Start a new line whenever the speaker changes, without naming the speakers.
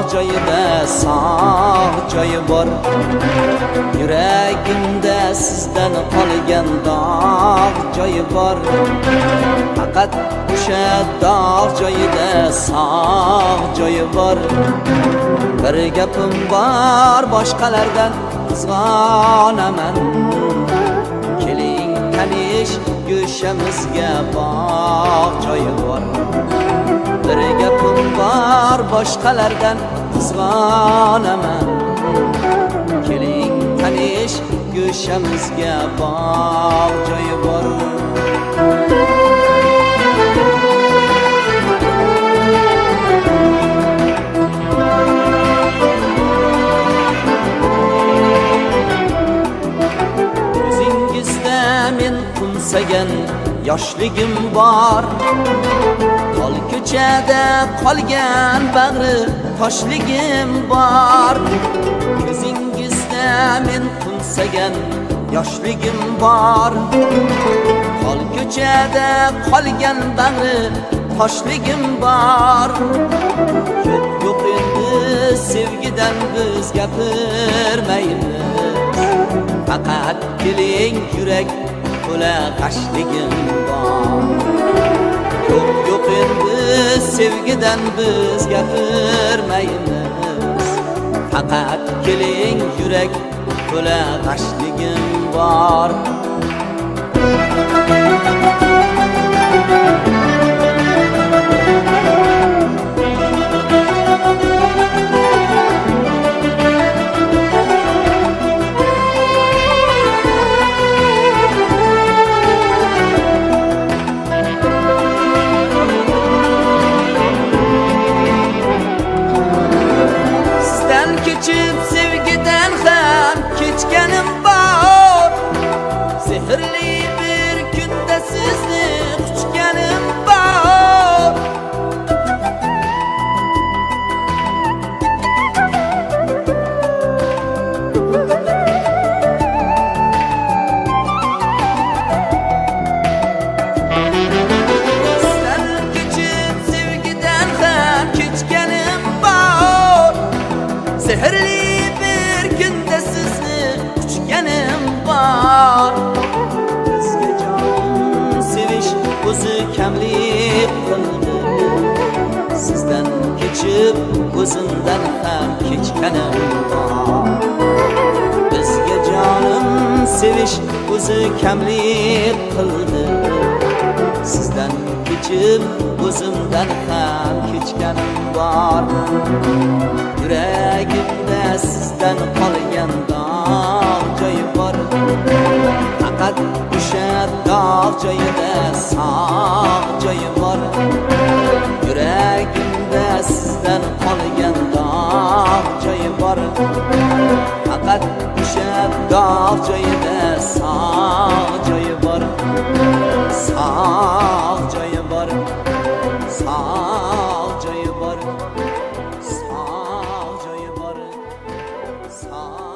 dağ joyida sağ joyi bor. Yüreğimde sizden qolgan dağ joyi bor. Faqat o'sha dağ joyida sağ joyi bor. Bir gapim bor, boshqalardan qizg'onaman. Keling tanish, go'shamizga bog' joyi bor. Bir gapim bor, boshqalardan qizg'onaman. Keling tanish, go'shamizga bog' joyi bor. Men qumsagan yoshligim bor. Tol ko'chada qolgan bag'ri toshligim bor. Ko'zingizda men qumsagan yoshligim bor. Tol ko'chada qolgan bag'ri toshligim bor. Yo'q endi sevgidan biz gapirmaymiz. Faqat keling yurak to'la qashligim bor. Yo'q endi sevgidan biz gapirmaymiz. Faqat keling yurak to'la qashligim bor. Kechib sevgidan ham kechganim bor. Sehrli bir kunda sizni quchganim bor. Sizdan kechib sevgidan ham kechganim bor. Sehrli bir kunda sizni quchganim bor. Bizga jon sevish o'zi kamlik qildi. Sizdan kechib o'zimdan ham kechganim bor. Bizga jonim sevish o'zi kamlik qildi. Sizdan kechib o'zimdan ham kechganim bor. Yüreğimde sizden qolgan dağ joyi bor. Faqat o'sha dağ joyida sağ joyi bor. Yüreğimde sizden qolgan dağ joyi bor. Faqat o'sha dağ joyida sağ joyi bor. Sağ joyi bor. Sağ joyi bor. Sağ